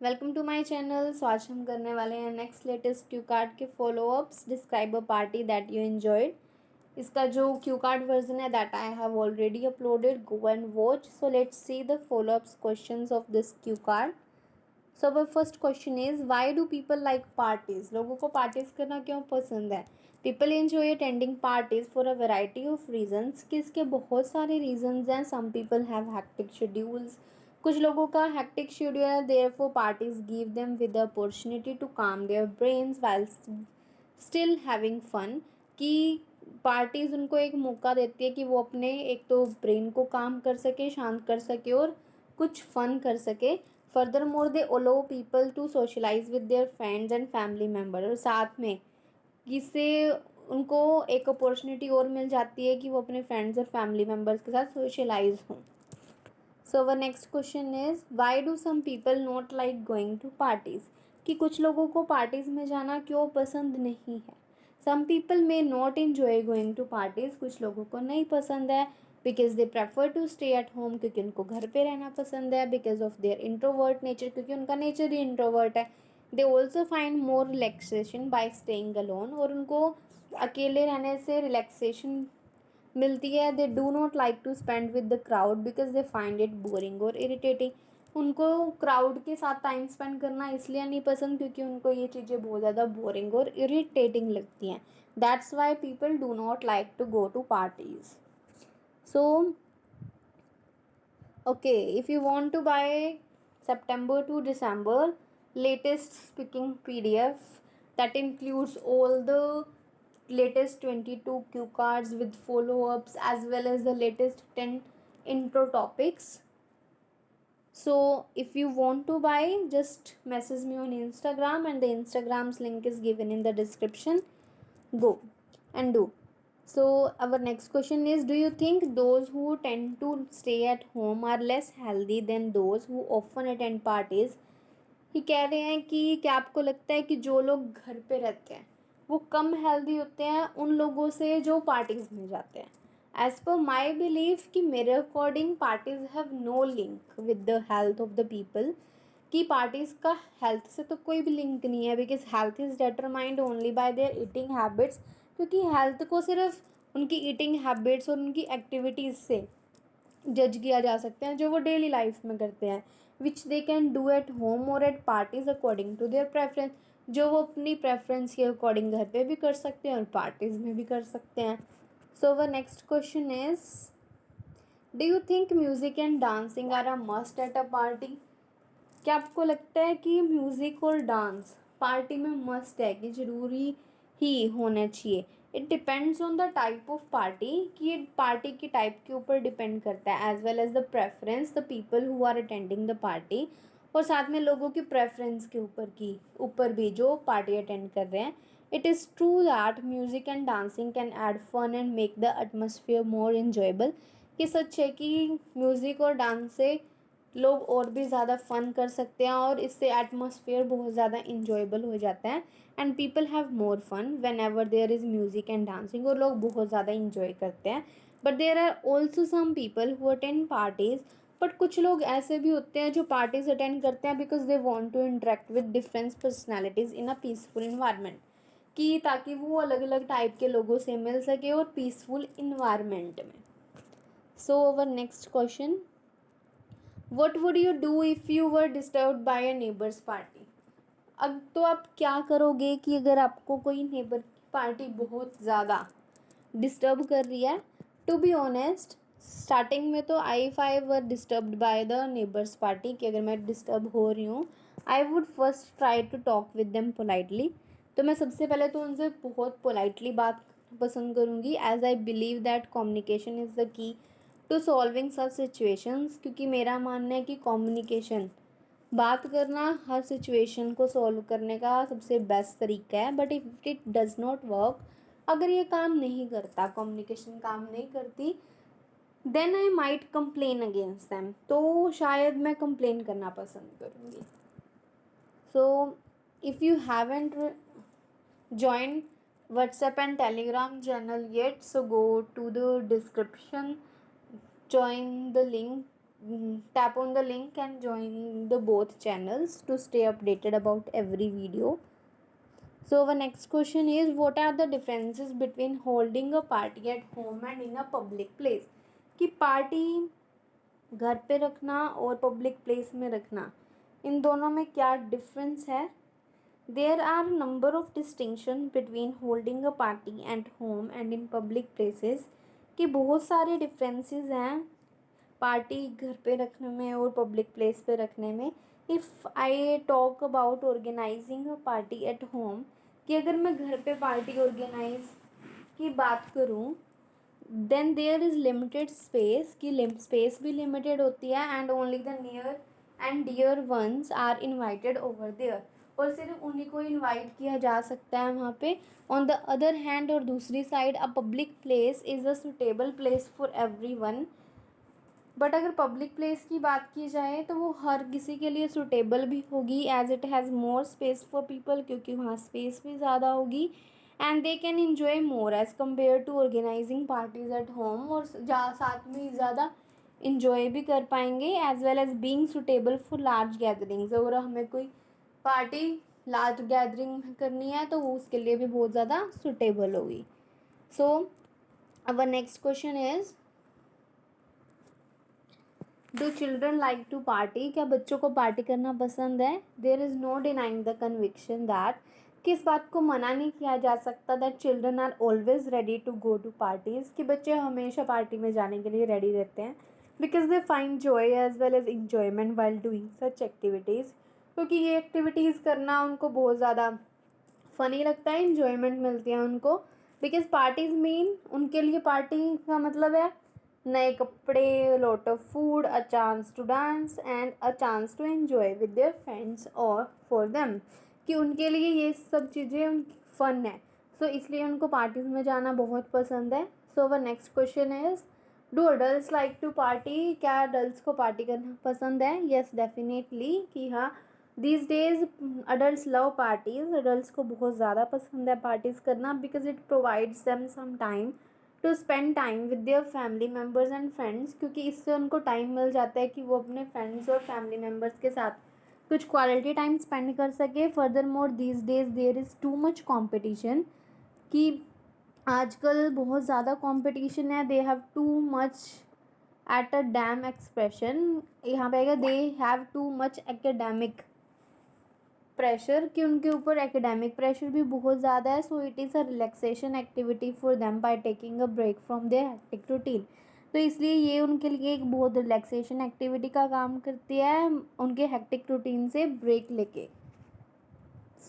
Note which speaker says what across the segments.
Speaker 1: Welcome to my channel. So आज हम करने वाले हैं नेक्स्ट लेटेस्ट क्यू कार्ड के followups. Describe a party that you enjoyed. इसका जो क्यू कार्ड वर्जन है that I have already uploaded, go and watch. So let's see the followups questions of this cue card. So our first question is why do people like parties. लोगों को parties करना क्यों पसंद है? People enjoy attending parties for a variety of reasons. कि इसके बहुत सारे रीजन्स हैं। Some people have hectic schedules. कुछ लोगों का हैक्टिक शेड्यूल है, therefore parties give them with the opportunity to calm their brains while still having fun. कि पार्टीज उनको एक मौका देती है कि वो अपने एक तो ब्रेन को काम कर सके, शांत कर सके और कुछ फन कर सके। Furthermore they allow people to socialise with their friends and family member. और साथ में इससे उनको एक अपॉर्चुनिटी और मिल जाती है कि वो अपने फ्रेंड्स और फैमिली मेम्बर्स के साथ सोशलाइज हों। So our next question is why do some people not like going to parties. कि कुछ लोगों को पार्टीज़ में जाना क्यों पसंद नहीं है। Some people may not enjoy going to parties. कुछ लोगों को नहीं पसंद है because they prefer to stay at home, क्योंकि उनको घर पे रहना पसंद है। Because of their introvert nature, क्योंकि उनका नेचर ही इंट्रोवर्ट है। They also find more relaxation by staying alone. और उनको अकेले रहने से रिलैक्सेशन मिलती है। They do not like to spend with the crowd because they find it boring और इरिटेटिंग। उनको क्राउड के साथ टाइम स्पेंड करना इसलिए नहीं पसंद क्योंकि उनको ये चीज़ें बहुत ज़्यादा बोरिंग और इरिटेटिंग लगती हैं। That's why people do not like to go to parties. So okay, if you want to buy September to December latest speaking PDF that includes all the latest 22 cue cards with follow-ups as well as the latest 10 intro topics. So if you want to buy, just message me on Instagram and the Instagram's link is given in the description. Go and do. So our next question is, do you think those who tend to stay at home are less healthy than those who often attend parties? ये कह रहे हैं कि क्या आपको लगता है कि जो लोग घर पे रहते हैं वो कम हेल्दी होते हैं उन लोगों से जो पार्टीज़ में जाते हैं? एज़ पर माई बिलीव कि मेरे according parties have no link with the health of the people. कि पार्टीज़ का हेल्थ से तो कोई भी लिंक नहीं है, because health is determined only by their eating habits. क्योंकि हेल्थ को सिर्फ उनकी ईटिंग हैबिट्स और उनकी एक्टिविटीज़ से जज किया जा सकते हैं जो वो डेली लाइफ में करते हैं, which they can do at home और at parties according to their preference. जो वो अपनी प्रेफरेंस के अकॉर्डिंग घर पे भी कर सकते हैं और पार्टीज़ में भी कर सकते हैं। So our next question is, do you think music and dancing are a must at a party? क्या आपको लगता है कि म्यूज़िक और डांस पार्टी में मस्ट है, कि ज़रूरी ही होना चाहिए? It depends on the type of party, कि ये पार्टी की टाइप के ऊपर डिपेंड करता है, as well as the preference the people who are attending the party. और साथ में लोगों की प्रेफरेंस के ऊपर भी जो पार्टी अटेंड कर रहे हैं। It is true that music and dancing can add fun and make the atmosphere more enjoyable. कि सच है कि म्यूज़िक और डांस से लोग और भी ज़्यादा फ़न कर सकते हैं और इससे एटमॉस्फेयर बहुत ज़्यादा इंजॉयबल हो जाता है। And people have more fun whenever there is music and dancing. और लोग बहुत ज़्यादा इंजॉय करते हैं। But there are also some people who attend parties. But कुछ लोग ऐसे भी होते हैं जो पार्टीज़ अटेंड करते हैं because they want to interact with different personalities in a peaceful environment. कि ताकि वो अलग अलग टाइप के लोगों से मिल सके और पीसफुल इन्वायरमेंट में। So our next question, what would you do if you were disturb by a neighbour's party? अब तो आप क्या करोगे कि अगर आपको कोई नेबर की पार्टी बहुत ज़्यादा डिस्टर्ब कर रही है? टू बी ऑनेस्ट, स्टार्टिंग में तो I were disturbed by the neighbour's party, कि अगर मैं डिस्टर्ब हो रही हूँ, I would first try to talk with them politely. तो मैं सबसे पहले तो उनसे बहुत पोलाइटली बात पसंद करूँगी, as I believe that communication is the key to solving such situations. क्योंकि मेरा मानना है कि कम्युनिकेशन, बात करना हर सिचुएशन को सॉल्व करने का सबसे बेस्ट तरीका है। But if it does not work, अगर ये काम नहीं करता, कम्युनिकेशन काम नहीं करती, then I might complain against them. तो शायद मैं कंप्लेन करना पसंद करूँगी। So if you haven't join WhatsApp and Telegram channel yet, so go to the description, join the link tap on the link and join the both channels to stay updated about every video. So our next question is, what are the differences between holding a party at home and in a public place? कि party घर पे रखना और public place में रखना, इन दोनों में क्या डिफरेंस है? There are number of distinction between holding a party at home and in public places, कि बहुत सारे डिफरेंसेस हैं पार्टी घर पे रखने में और पब्लिक प्लेस पे रखने में. If I talk about organising a party at home, कि अगर मैं घर पे पार्टी ऑर्गेनाइज की बात करूँ, then there is limited space, की स्पेस भी लिमिटेड होती है, and only the near and dear ones are invited over there, और सिर्फ उन्हीं को इन्वाइट किया जा सकता है वहाँ पे. ऑन द अदर हैंड, और दूसरी side, a public place is a suitable place for every one. But अगर पब्लिक प्लेस की बात की जाए तो वो हर किसी के लिए सुटेबल भी होगी, as it has more space for people, क्योंकि वहाँ स्पेस भी ज़्यादा होगी, and they can enjoy more as compare to organising parties at home, और साथ में ज़्यादा इन्जॉय भी कर पाएंगे, as well as being suitable for large gatherings. और हमें कोई पार्टी लार्ज गैदरिंग में करनी है तो वो उसके लिए भी बहुत ज़्यादा सुटेबल होगी. So our next question is, do children like to party, क्या बच्चों को पार्टी करना पसंद है? There is no denying the conviction that, किस बात को मना नहीं किया जा सकता, that children are always ready to go to parties, कि बच्चे हमेशा पार्टी में जाने के लिए रेडी रहते हैं, because they find joy as well as enjoyment while doing such activities, क्योंकि ये एक्टिविटीज़ करना उनको बहुत ज़्यादा फ़नी लगता है, इंजॉयमेंट मिलती है उनको. बिकॉज पार्टीज़ मीन, उनके लिए पार्टी का मतलब है नए कपड़े, lot of food, a chance to dance and a chance to enjoy with their friends और फॉर देम, कि उनके लिए ये सब चीज़ें फ़न है. सो इसलिए उनको पार्टीज़ में जाना बहुत पसंद है. So our next question is, do adult like to party, क्या अडल्ट को पार्टी करना पसंद है? येस डेफिनेटली, कि हाँ, these days adult love parties, adult को बहुत ज़्यादा पसंद है पार्टीज़ करना, because it provides them some time to spend time with their family members and friends, क्योंकि इससे उनको टाइम मिल जाता है कि वो अपने फ्रेंड्स और फैमिली मेम्बर्स के साथ कुछ क्वालिटी टाइम स्पेंड कर सके. Furthermore these days there is too much competition, कि आजकल बहुत ज़्यादा कॉम्पिटिशन है. They have too much at a dam expression, यहाँ पे आएगा they have too much academic pressure, कि उनके ऊपर एकेडमिक प्रेशर भी बहुत ज़्यादा है. So it is a relaxation activity for them by taking a break from their hectic routine. तो इसलिए ये उनके लिए एक बहुत रिलैक्सेशन एक्टिविटी का काम करती है, उनके हेक्टिक रूटीन से ब्रेक लेके.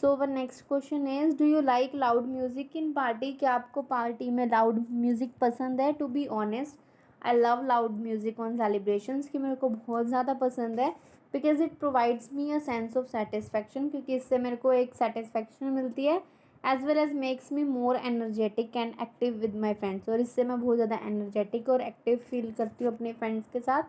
Speaker 1: So one next question is, do you like loud music in party, क्या आपको पार्टी में लाउड म्यूज़िक पसंद है? To be honest, I love loud music on celebrations, कि मेरे को बहुत ज़्यादा पसंद है, because it provides me a sense of satisfaction, क्योंकि इससे मेरे को एक सेटिस्फैक्शन मिलती है, as well as makes me more energetic and active with my friends, और इससे मैं बहुत ज़्यादा एनर्जेटिक और एक्टिव फील करती हूँ अपने फ्रेंड्स के साथ.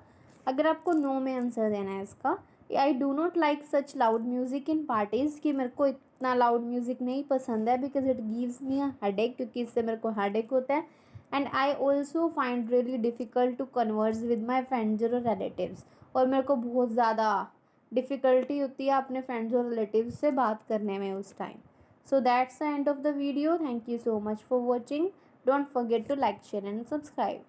Speaker 1: अगर आपको नो में आंसर देना है इसका, I do not like such loud music in parties, कि मेरे को इतना लाउड म्यूज़िक नहीं पसंद है, because it gives me a headache, क्योंकि इससे मेरे को हेडेक होता है. And I also find really difficult to converse with my friends और रिलेटिव्स, और मेरे को बहुत ज़्यादा डिफ़िकल्टी होती है अपने फ्रेंड्स और रिलेटिव्स से बात करने में उस time. So that's the end of the video. Thank you so much for watching. Don't forget to like, share and subscribe.